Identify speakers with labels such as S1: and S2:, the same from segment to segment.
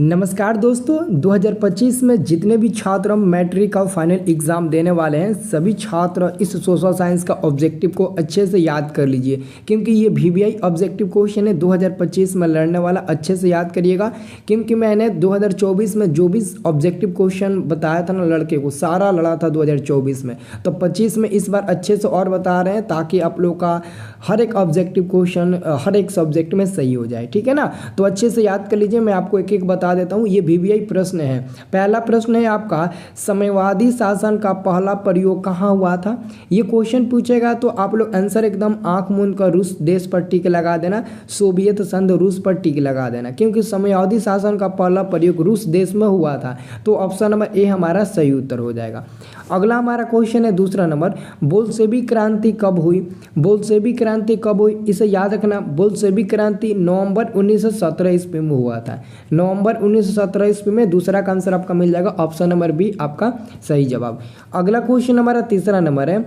S1: नमस्कार दोस्तों, 2025 में जितने भी छात्र मैट्रिक का फाइनल एग्ज़ाम देने वाले हैं सभी छात्र इस सोशल साइंस का ऑब्जेक्टिव को अच्छे से याद कर लीजिए, क्योंकि ये वीवीआई ऑब्जेक्टिव क्वेश्चन है 2025 में लड़ने वाला। अच्छे से याद करिएगा, क्योंकि मैंने 2024 में जो भी ऑब्जेक्टिव क्वेश्चन बताया था ना लड़के को, सारा लड़ा था 2024 में। तो 25 में इस बार अच्छे से और बता रहे हैं ताकि आप लोग का हर एक ऑब्जेक्टिव क्वेश्चन हर एक सब्जेक्ट में सही हो जाए। ठीक है ना, तो अच्छे से याद कर लीजिए। मैं आपको एक एक बता देता हूँ। ये वीवीआई प्रश्न है। पहला प्रश्न है आपका, साम्यवादी शासन का पहला प्रयोग कहाँ हुआ था। ये क्वेश्चन पूछेगा तो आप लोग आंसर एकदम आंख मूंद कर रूस देश पर टिक लगा देना, सोवियत संघ रूस पर टिक लगा देना, क्योंकि साम्यवादी शासन का पहला प्रयोग रूस देश में हुआ था। तो ऑप्शन नंबर ए हमारा सही उत्तर हो जाएगा। अगला हमारा क्वेश्चन है दूसरा नंबर, बोल्शेविक क्रांति कब हुई। बोल्शेविक क्रांति कब हुई, इसे याद रखना। बोल्शेविक क्रांति नवंबर 1917 ईस्वी में हुआ था। नवंबर 1917 ईस्वी में। दूसरा का आंसर आपका मिल जाएगा ऑप्शन नंबर बी आपका सही जवाब। अगला क्वेश्चन हमारा तीसरा नंबर है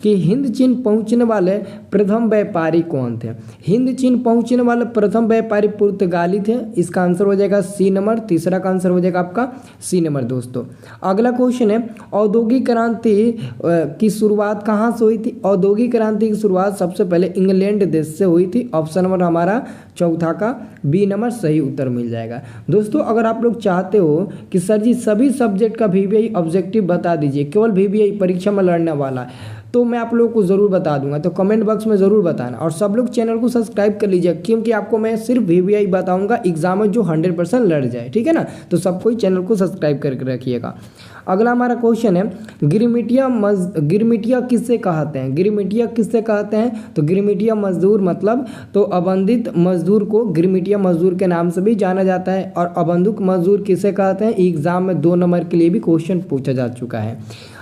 S1: कि हिंद चीन पहुंचने वाले प्रथम व्यापारी कौन थे। हिंद चीन पहुंचने वाले प्रथम व्यापारी पुर्तगाली थे। इसका आंसर हो जाएगा सी नंबर। तीसरा का आंसर हो जाएगा आपका सी नंबर दोस्तों। अगला क्वेश्चन है, औद्योगिक क्रांति की शुरुआत कहाँ से हुई थी। औद्योगिक क्रांति की शुरुआत सबसे पहले इंग्लैंड देश से हुई थी। ऑप्शन नंबर हमारा चौथा का बी नंबर सही उत्तर मिल जाएगा दोस्तों। अगर आप लोग चाहते हो कि सर जी सभी सब्जेक्ट का वीवीआई ऑब्जेक्टिव बता दीजिए, केवल वीवीआई परीक्षा में लड़ने वाला, तो मैं आप लोगों को ज़रूर बता दूंगा। तो कमेंट बॉक्स में ज़रूर बताना, और सब लोग चैनल को सब्सक्राइब कर लीजिए, क्योंकि आपको मैं सिर्फ वीवीआई बताऊंगा एग्जाम में जो 100% लड़ जाए। ठीक है ना, तो सब कोई चैनल को सब्सक्राइब करके रखिएगा। अगला हमारा क्वेश्चन है, गिरमिटिया किससे कहते हैं। गिरमिटिया किससे कहते हैं, तो गिरमिटिया मजदूर मतलब तो अबंधित मजदूर को गिरमिटिया मजदूर के नाम से भी जाना जाता है। और अबंधुक मजदूर किसे कहते हैं, एग्जाम में 2 नंबर के लिए भी क्वेश्चन पूछा जा चुका है।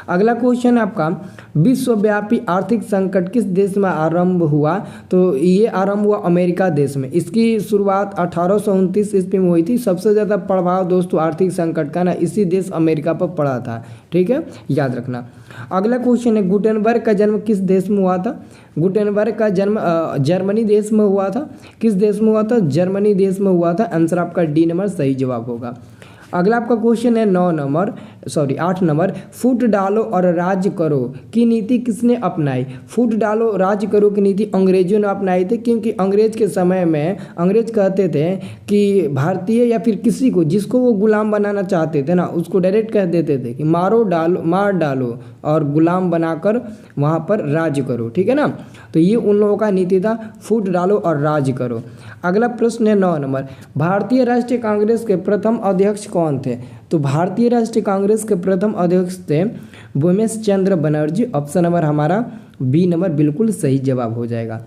S1: अगला क्वेश्चन है आपका, विश्वव्यापी आर्थिक संकट किस देश में आरंभ हुआ। तो ये आरंभ हुआ अमेरिका देश में। इसकी शुरुआत 1829 ईस्वी में हुई थी। सबसे ज़्यादा प्रभाव दोस्तों आर्थिक संकट का ना इसी देश अमेरिका पर पड़ा था। ठीक है, याद रखना। अगला क्वेश्चन है, गुटेनबर्ग का जन्म किस देश में हुआ था। गुटेनबर्ग का जन्म जर्मनी देश में हुआ था। किस देश में हुआ था, जर्मनी देश में हुआ था। आंसर आपका डी नंबर सही जवाब होगा। अगला आपका क्वेश्चन है 8 नंबर, फूट डालो और राज करो की नीति किसने अपनाई। फूट डालो राज करो की नीति अंग्रेजों ने अपनाई थी, क्योंकि अंग्रेज के समय में अंग्रेज कहते थे कि भारतीय या फिर किसी को जिसको वो गुलाम बनाना चाहते थे ना, उसको डायरेक्ट कह देते थे कि मार डालो और गुलाम बनाकर वहाँ पर राज करो। ठीक है ना, तो ये उन लोगों का नीति था, फूट डालो और राज करो। अगला प्रश्न है 9 नंबर, भारतीय राष्ट्रीय कांग्रेस के प्रथम अध्यक्ष कौन थे। तो भारतीय राष्ट्रीय कांग्रेस के प्रथम अध्यक्ष थे भूमेश चंद्र बनर्जी। ऑप्शन नंबर हमारा बी नंबर बिल्कुल सही जवाब हो जाएगा।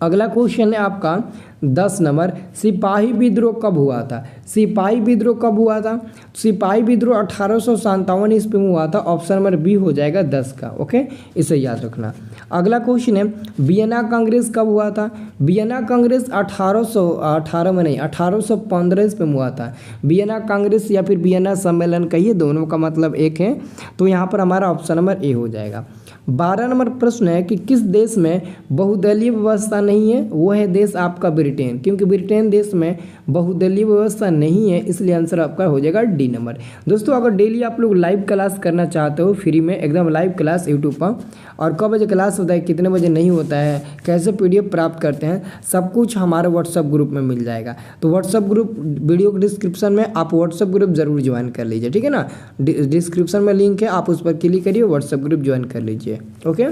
S1: अगला क्वेश्चन है आपका 10 नंबर, सिपाही विद्रोह कब हुआ था। सिपाही विद्रोह कब हुआ था। सिपाही विद्रोह 1857 ईस्वी में हुआ था। ऑप्शन नंबर बी हो जाएगा 10 का। ओके, इसे याद रखना। अगला क्वेश्चन है, वियना कांग्रेस कब हुआ था। वियना कांग्रेस 1815 ईस्वी में हुआ था। वियना कांग्रेस या फिर वियना सम्मेलन कहिए, दोनों का मतलब एक है। तो यहाँ पर हमारा ऑप्शन नंबर ए हो जाएगा। 12 नंबर प्रश्न है कि किस देश में बहुदलीय व्यवस्था नहीं है। वो है देश आपका ब्रिटेन, क्योंकि ब्रिटेन देश में बहुदलीय व्यवस्था नहीं है, इसलिए आंसर आपका हो जाएगा डी नंबर। दोस्तों अगर डेली आप लोग लाइव क्लास करना चाहते हो फ्री में एकदम लाइव क्लास यूट्यूब पर, और कब बजे क्लास होता है कितने बजे नहीं होता है, कैसे पीडीएफ प्राप्त करते हैं, सब कुछ हमारे व्हाट्सअप ग्रुप में मिल जाएगा। तो व्हाट्सअप ग्रुप वीडियो के डिस्क्रिप्शन में आप व्हाट्सअप ग्रुप जरूर ज्वाइन कर लीजिए। ठीक है ना, डिस्क्रिप्शन में लिंक है, आप उस पर क्लिक करिए, व्हाट्सअप ग्रुप ज्वाइन कर लीजिए। ओके,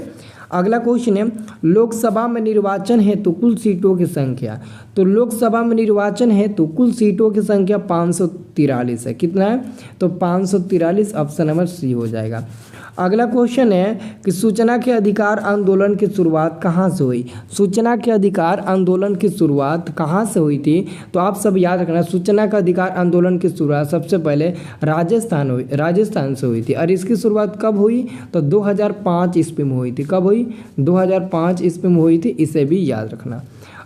S1: अगला क्वेश्चन है, लोकसभा में निर्वाचन हेतु कुल सीटों की संख्या। तो लोकसभा में निर्वाचन हेतु कुल सीटों की संख्या 543 है। कितना है, तो 543। ऑप्शन नंबर सी हो जाएगा। अगला क्वेश्चन है कि सूचना के अधिकार आंदोलन की शुरुआत कहाँ से हुई। सूचना के अधिकार आंदोलन की शुरुआत कहाँ से हुई थी, तो आप सब याद रखना। सूचना का अधिकार आंदोलन की शुरुआत सबसे पहले राजस्थान से हुई थी। और इसकी शुरुआत कब हुई, तो 2005 ईस्वी में हुई थी। कब हुई, 2005 ईस्वी में हुई थी। इसे भी याद रखना।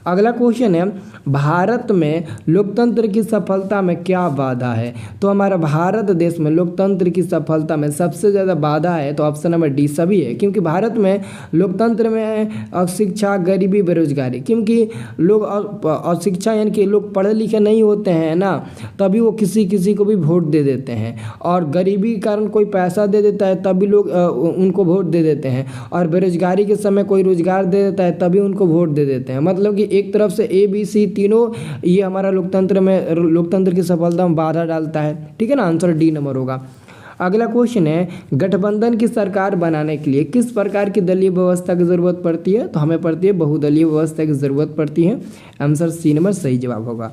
S1: अगला क्वेश्चन है, भारत में लोकतंत्र की सफलता में क्या बाधा है? तो हमारा भारत देश में लोकतंत्र की सफलता में सबसे ज़्यादा बाधा है तो ऑप्शन नंबर डी सभी है, क्योंकि भारत में लोकतंत्र में अशिक्षा, गरीबी, बेरोजगारी, क्योंकि लोग अशिक्षा यानी कि लोग पढ़े लिखे नहीं होते हैं ना, तभी वो किसी को भी वोट दे देते हैं, और गरीबी के कारण कोई पैसा दे देता है तभी लोग उनको वोट दे देते हैं, और बेरोजगारी के समय कोई रोजगार दे देता है तभी उनको वोट दे देते हैं। मतलब कि एक तरफ से ABC तीनों ये हमारा लोकतंत्र की सफलता में बाधा डालता है। ठीक है ना, आंसर डी नंबर होगा। अगला क्वेश्चन है, गठबंधन की सरकार बनाने के लिए किस प्रकार की दलीय व्यवस्था की जरूरत पड़ती है? तो हमें पड़ती है बहुदलीय व्यवस्था की जरूरत पड़ती है। आंसर सी नंबर सही जवाब होगा।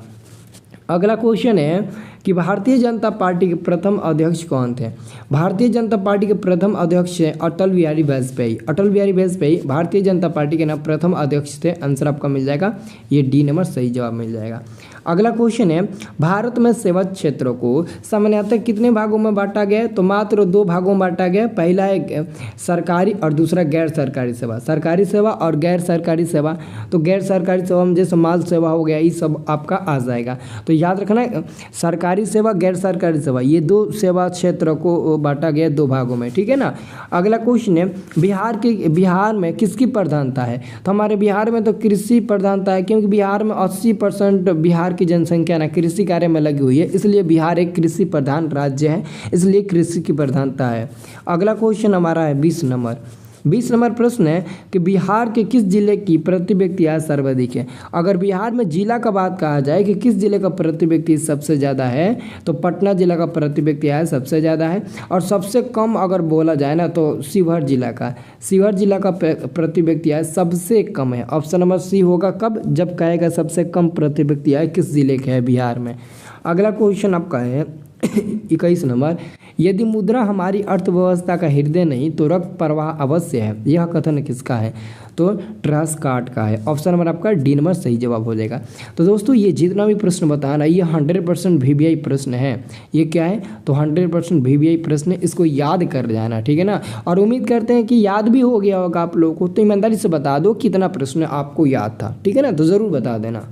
S1: अगला क्वेश्चन है कि भारतीय जनता पार्टी के प्रथम अध्यक्ष कौन थे? भारतीय जनता पार्टी के प्रथम अध्यक्ष हैं अटल बिहारी वाजपेयी। अटल बिहारी वाजपेयी भारतीय जनता पार्टी के नाम प्रथम अध्यक्ष थे। आंसर आपका मिल जाएगा, ये डी नंबर सही जवाब मिल जाएगा। अगला क्वेश्चन है, भारत में सेवा क्षेत्रों को सामान्यतः कितने भागों में बांटा गया है? तो मात्र 2 भागों में बांटा गया। पहला है सरकारी और दूसरा गैर सरकारी सेवा। सरकारी सेवा और गैर सरकारी सेवा, तो गैर सरकारी सेवा में जैसे माल सेवा हो गया, ये सब आपका आ जाएगा। तो याद रखना, सरकारी सेवा, गैर सरकारी सेवा, ये 2 सेवा क्षेत्र को बांटा गया 2 भागों में। ठीक है ना। अगला क्वेश्चन है, बिहार में किसकी प्रधानता है? तो हमारे बिहार में तो कृषि प्रधानता है, क्योंकि बिहार में 80% बिहार की जनसंख्या ना कृषि कार्य में लगी हुई है, इसलिए बिहार एक कृषि प्रधान राज्य है, इसलिए कृषि की प्रधानता है। अगला क्वेश्चन हमारा है 20 नंबर प्रश्न है कि बिहार के किस जिले की प्रति व्यक्ति आय सर्वाधिक है? अगर बिहार में जिला का बात कहा जाए कि किस जिले का प्रति व्यक्ति सबसे ज़्यादा है, तो पटना जिला का प्रति व्यक्ति आय सबसे ज़्यादा है, और सबसे कम अगर बोला जाए ना तो शिवहर जिला का प्रति व्यक्ति आय सबसे कम है। ऑप्शन नंबर सी होगा। कब? जब कहेगा सबसे कम प्रति व्यक्ति आय किस जिले के है बिहार में। अगला क्वेश्चन आपका है 21 नंबर, यदि मुद्रा हमारी अर्थव्यवस्था का हृदय नहीं तो रक्त प्रवाह अवश्य है, यह कथन किसका है? तो ट्रस्कार्ट का है। ऑप्शन नंबर आपका डी नंबर सही जवाब हो जाएगा। तो दोस्तों ये जितना भी प्रश्न बताना, ये 100% VBI प्रश्न है। ये क्या है? तो 100% VBI प्रश्न है, इसको याद कर जाना। ठीक है ना। और उम्मीद करते हैं कि याद भी हो गया होगा आप लोगों को। तो ईमानदारी से बता दो कितना प्रश्न आपको याद था। ठीक है ना, तो ज़रूर बता देना।